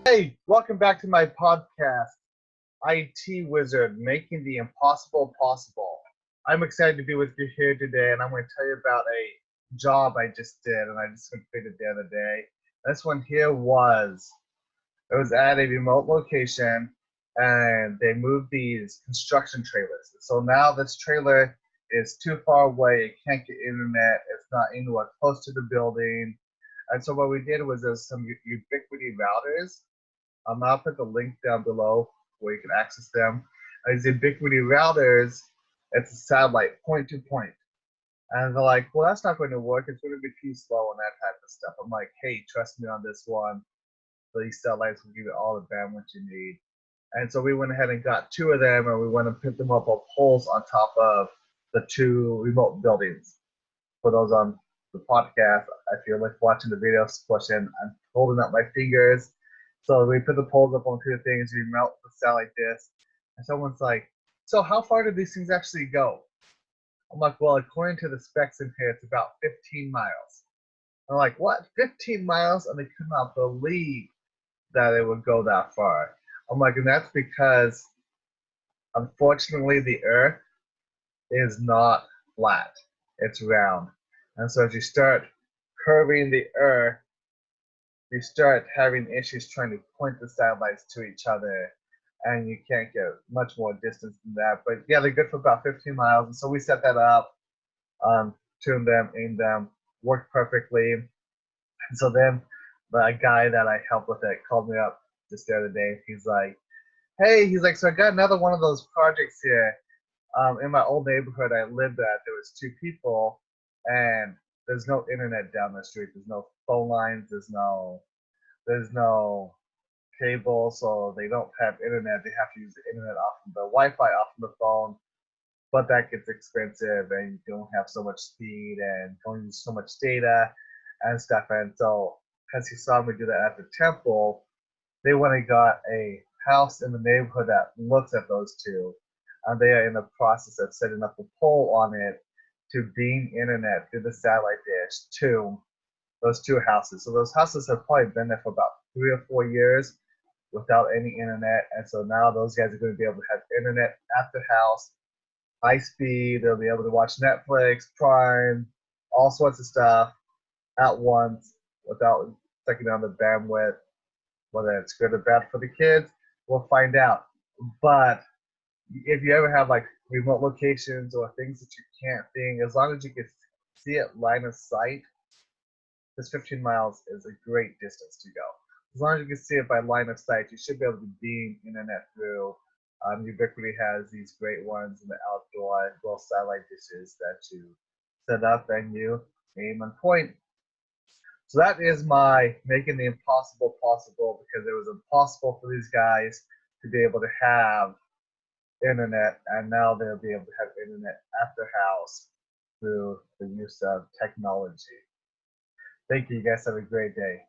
Hey, welcome back to my podcast, IT Wizard, making the impossible possible. I'm excited to be with you here today, and I'm going to tell you about a job I just did, and I just completed the other day. This one here it was at a remote location, and they moved these construction trailers. So now this trailer is too far away, it can't get internet, it's not anywhere close to the building. And so what we did was there's some ubiquity routers. I'll put the link down below where you can access them. These ubiquity routers, it's a satellite point to point. And they're like, well, that's not going to work. It's going to be too slow and that type of stuff. I'm like, hey, trust me on this one. These satellites will give you all the bandwidth you need. And so we went ahead and got two of them, and we went and put them up on poles on top of the two remote buildings. For those on the podcast, if you're like watching the video, pushing, I'm holding up my fingers. So we put the poles up on two things, we melt the satellite disk, and someone's like, so how far do these things actually go? I'm like, well, according to the specs in here, it's about 15 miles. I'm like, what? 15 miles? And they could not believe that it would go that far. I'm like, and that's because, unfortunately, the Earth is not flat. It's round. And so as you start curving the Earth, you start having issues trying to point the satellites to each other, and you can't get much more distance than that. But yeah, they're good for about 15 miles. And so we set that up, tuned them, aimed them, worked perfectly. And so then the guy that I helped with it called me up just the other day. He's like, hey, so I got another one of those projects here. In my old neighborhood I lived at, there was two people, and there's no internet down the street. There's no phone lines. There's no cable, so they don't have internet. They have to use the internet off of the Wi-Fi off of the phone, but that gets expensive, and you don't have so much speed and don't use so much data and stuff. And so, as he saw me do that at the temple, they went and got a house in the neighborhood that looks at those two, and they are in the process of setting up a pole on it to beam internet through the satellite dish to those two houses. So those houses have probably been there for about 3 or 4 years without any internet, and so now those guys are going to be able to have internet at the house, high speed. They'll be able to watch Netflix, Prime, all sorts of stuff at once without sucking down the bandwidth. Whether it's good or bad for the kids, we'll find out. But if you ever have like remote locations or things that you can't see, as long as you can see it line of sight, this 15 miles is a great distance to go. As long as you can see it by line of sight, you should be able to beam internet through. Ubiquity has these great ones in the outdoor little satellite dishes that you set up and you aim and point. So that is my making the impossible possible, because it was impossible for these guys to be able to have internet, and now they'll be able to have internet at their house through the use of technology. Thank you. You guys have a great day.